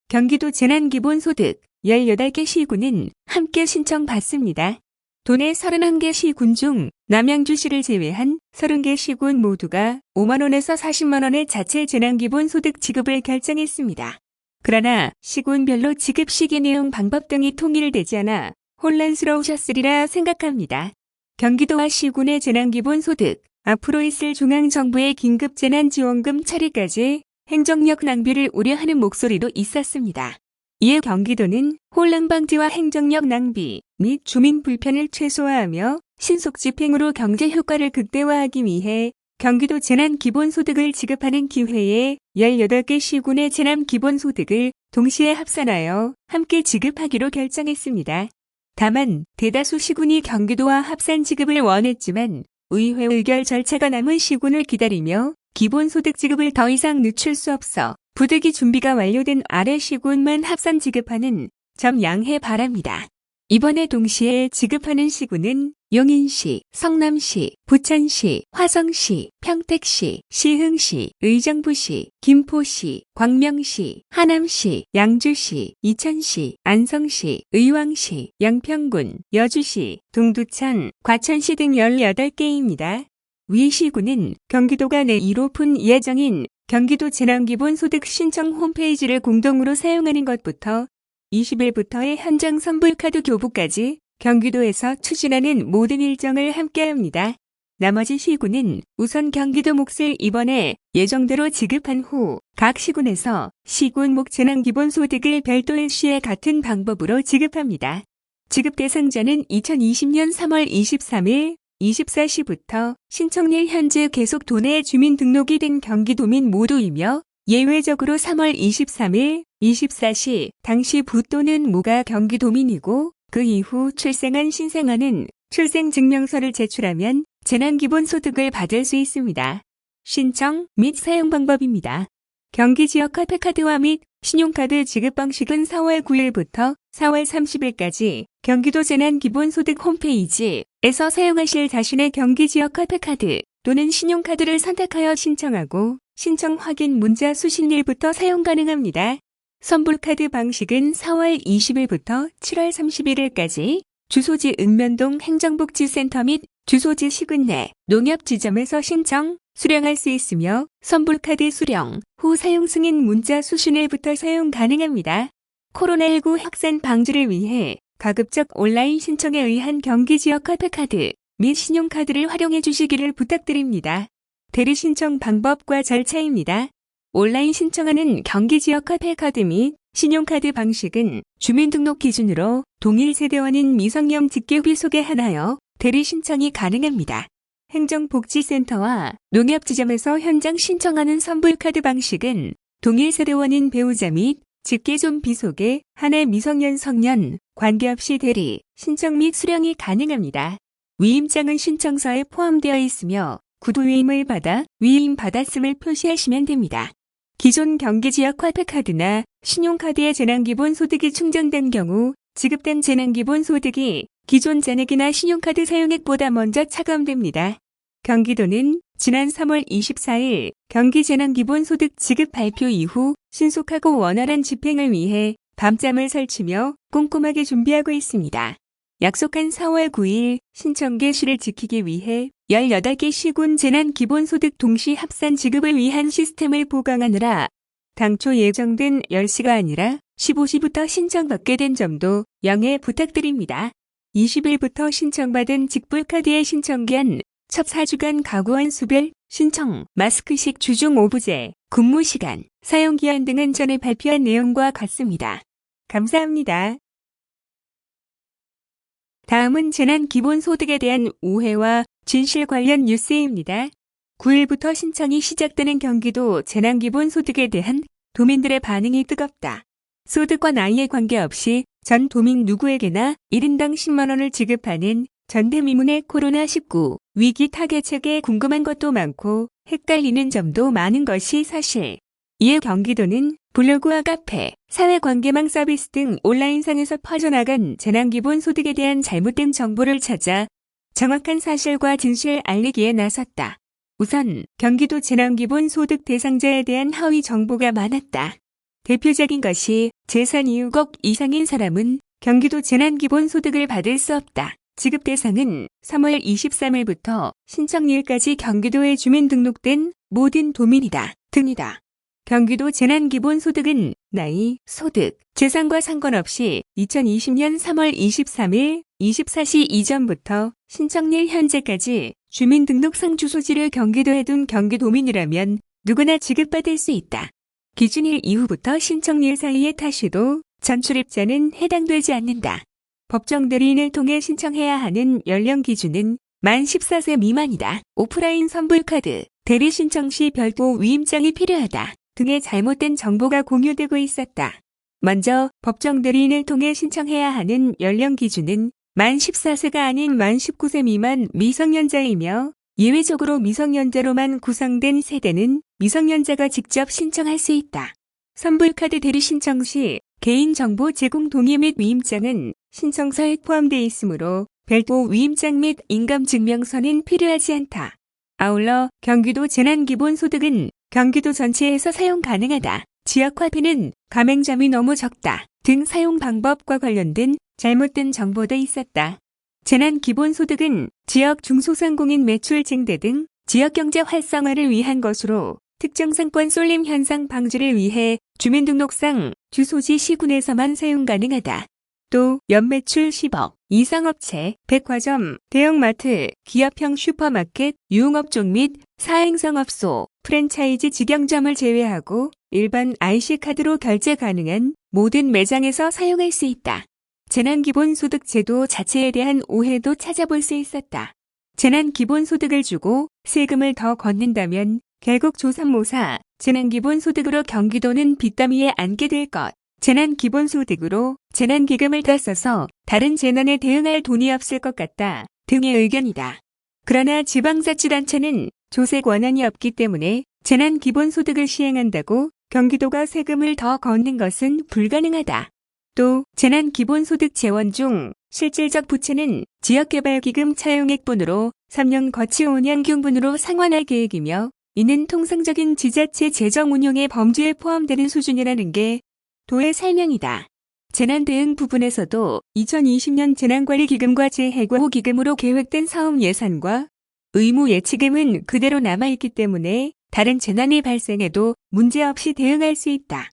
경기도 재난기본소득 18개 시군은 함께 신청받습니다. 도내 31개 시군 중 남양주시를 제외한 30개 시군 모두가 5만원에서 40만원의 자체 재난기본소득 지급을 결정했습니다. 그러나 시군별로 지급 시기 내용 방법 등이 통일되지 않아 혼란스러우셨으리라 생각합니다. 경기도와 시군의 재난기본소득, 앞으로 있을 중앙정부의 긴급재난지원금 처리까지 행정력 낭비를 우려하는 목소리도 있었습니다. 이에 경기도는 혼란 방지와 행정력 낭비 및 주민 불편을 최소화하며 신속 집행으로 경제 효과를 극대화하기 위해 경기도 재난기본소득을 지급하는 기회에 18개 시군의 재난기본소득을 동시에 합산하여 함께 지급하기로 결정했습니다. 다만 대다수 시군이 경기도와 합산 지급을 원했지만 의회 의결 절차가 남은 시군을 기다리며 기본소득 지급을 더 이상 늦출 수 없어 부득이 준비가 완료된 아래 시군만 합산 지급하는 점 양해 바랍니다. 이번에 동시에 지급하는 시군은 용인시, 성남시, 부천시, 화성시, 평택시, 시흥시, 의정부시, 김포시, 광명시, 하남시, 양주시, 이천시, 안성시, 의왕시, 양평군, 여주시, 동두천, 과천시 등 18개입니다. 위 시군은 경기도가 내일 오픈 예정인 경기도 재난기본소득 신청 홈페이지를 공동으로 사용하는 것부터 20일부터의 현장 선불카드 교부까지 경기도에서 추진하는 모든 일정을 함께합니다. 나머지 시군은 우선 경기도 몫을 이번에 예정대로 지급한 후 각 시군에서 시군목 재난기본소득을 별도 일시에 같은 방법으로 지급합니다. 지급 대상자는 2020년 3월 23일 24시부터 신청일 현재 계속 도내 주민등록이 된 경기도민 모두이며 예외적으로 3월 23일 24시 당시 부 또는 무가 경기도민이고 그 이후 출생한 신생아는 출생증명서를 제출하면 재난기본소득을 받을 수 있습니다. 신청 및 사용 방법입니다. 경기지역 화폐카드화 및 신용카드 지급 방식은 4월 9일부터 4월 30일까지 경기도 재난기본소득 홈페이지에서 사용하실 자신의 경기지역 화폐카드 또는 신용카드를 선택하여 신청하고 신청 확인 문자 수신일부터 사용 가능합니다. 선불카드 방식은 4월 20일부터 7월 31일까지 주소지 읍면동 행정복지센터 및 주소지 시군 내 농협지점에서 신청, 수령할 수 있으며 선불카드 수령 후 사용 승인 문자 수신일부터 사용 가능합니다. 코로나19 확산 방지를 위해 가급적 온라인 신청에 의한 경기지역 화폐카드 및 신용카드를 활용해 주시기를 부탁드립니다. 대리 신청 방법과 절차입니다. 온라인 신청하는 경기지역 화폐카드 및 신용카드 방식은 주민등록 기준으로 동일 세대원인 미성년 직계비 소개하나요 대리 신청이 가능합니다. 행정복지센터와 농협지점에서 현장 신청하는 선불카드 방식은 동일 세대원인 배우자 및 직계존 비속에 한해 미성년 성년 관계없이 대리, 신청 및 수령이 가능합니다. 위임장은 신청서에 포함되어 있으며 구두 위임을 받아 위임 받았음을 표시하시면 됩니다. 기존 경기지역 화폐카드나 신용카드의 재난기본소득이 충전된 경우 지급된 재난기본소득이 기존 잔액이나 신용카드 사용액보다 먼저 차감됩니다. 경기도는 지난 3월 24일 경기재난기본소득 지급 발표 이후 신속하고 원활한 집행을 위해 밤잠을 설치며 꼼꼼하게 준비하고 있습니다. 약속한 4월 9일 신청 개시를 지키기 위해 18개 시군 재난기본소득 동시 합산 지급을 위한 시스템을 보강하느라 당초 예정된 10시가 아니라 15시부터 신청받게 된 점도 양해 부탁드립니다. 20일부터 신청받은 직불카드의 신청기한 첫 4주간 가구원 수별 신청, 마스크식 주중 오부제, 근무시간, 사용기한 등은 전에 발표한 내용과 같습니다. 감사합니다. 다음은 재난기본소득에 대한 오해와 진실 관련 뉴스입니다. 9일부터 신청이 시작되는 경기도 재난기본소득에 대한 도민들의 반응이 뜨겁다. 소득과 나이에 관계없이 전 도민 누구에게나 1인당 10만 원을 지급하는 전대미문의 코로나19 위기 타개책에 궁금한 것도 많고 헷갈리는 점도 많은 것이 사실. 이에 경기도는 블로그와 카페, 사회관계망 서비스 등 온라인상에서 퍼져나간 재난기본소득에 대한 잘못된 정보를 찾아 정확한 사실과 진실 알리기에 나섰다. 우선 경기도 재난기본소득 대상자에 대한 허위 정보가 많았다. 대표적인 것이 재산이 6억 이상인 사람은 경기도 재난기본소득을 받을 수 없다. 지급 대상은 3월 23일부터 신청일까지 경기도에 주민등록된 모든 도민이다. 등이다. 경기도 재난기본소득은 나이, 소득, 재산과 상관없이 2020년 3월 23일 24시 이전부터 신청일 현재까지 주민등록상 주소지를 경기도에 둔 경기도민이라면 누구나 지급받을 수 있다. 기준일 이후부터 신청일 사이에 타시도 전출입자는 해당되지 않는다. 법정 대리인을 통해 신청해야 하는 연령 기준은 만 14세 미만이다. 오프라인 선불카드, 대리 신청 시 별도 위임장이 필요하다. 등의 잘못된 정보가 공유되고 있었다. 먼저 법정 대리인을 통해 신청해야 하는 연령 기준은 만 14세가 아닌 만 19세 미만 미성년자이며 예외적으로 미성년자로만 구성된 세대는 미성년자가 직접 신청할 수 있다. 선불카드 대리 신청 시 개인정보 제공 동의 및 위임장은 신청서에 포함되어 있으므로 별도 위임장 및 인감증명서는 필요하지 않다. 아울러 경기도 재난기본소득은 경기도 전체에서 사용 가능하다. 지역화폐는 가맹점이 너무 적다. 등 사용 방법과 관련된 잘못된 정보도 있었다. 재난기본소득은 지역 중소상공인 매출 증대 등 지역경제 활성화를 위한 것으로 특정 상권 쏠림 현상 방지를 위해 주민등록상 주소지 시군에서만 사용 가능하다. 또 연매출 10억 이상 업체, 백화점, 대형마트, 기업형 슈퍼마켓, 유흥업종 및 사행성업소, 프랜차이즈 직영점을 제외하고 일반 IC카드로 결제 가능한 모든 매장에서 사용할 수 있다. 재난기본소득제도 자체에 대한 오해도 찾아볼 수 있었다. 재난기본소득을 주고 세금을 더 걷는다면 결국 조삼모사, 재난기본소득으로 경기도는 빚더미에 앉게 될 것. 재난기본소득으로 재난기금을 더 써서 다른 재난에 대응할 돈이 없을 것 같다. 등의 의견이다. 그러나 지방자치단체는 조세 권한이 없기 때문에 재난기본소득을 시행한다고 경기도가 세금을 더 걷는 것은 불가능하다. 또 재난기본소득 재원 중 실질적 부채는 지역개발기금 차용액분으로 3년 거치 5년 균분으로 상환할 계획이며 이는 통상적인 지자체 재정 운용의 범주에 포함되는 수준이라는 게 도의 설명이다. 재난대응 부분에서도 2020년 재난관리기금과 재해고기금으로 계획된 사업 예산과 의무 예치금은 그대로 남아있기 때문에 다른 재난이 발생해도 문제없이 대응할 수 있다.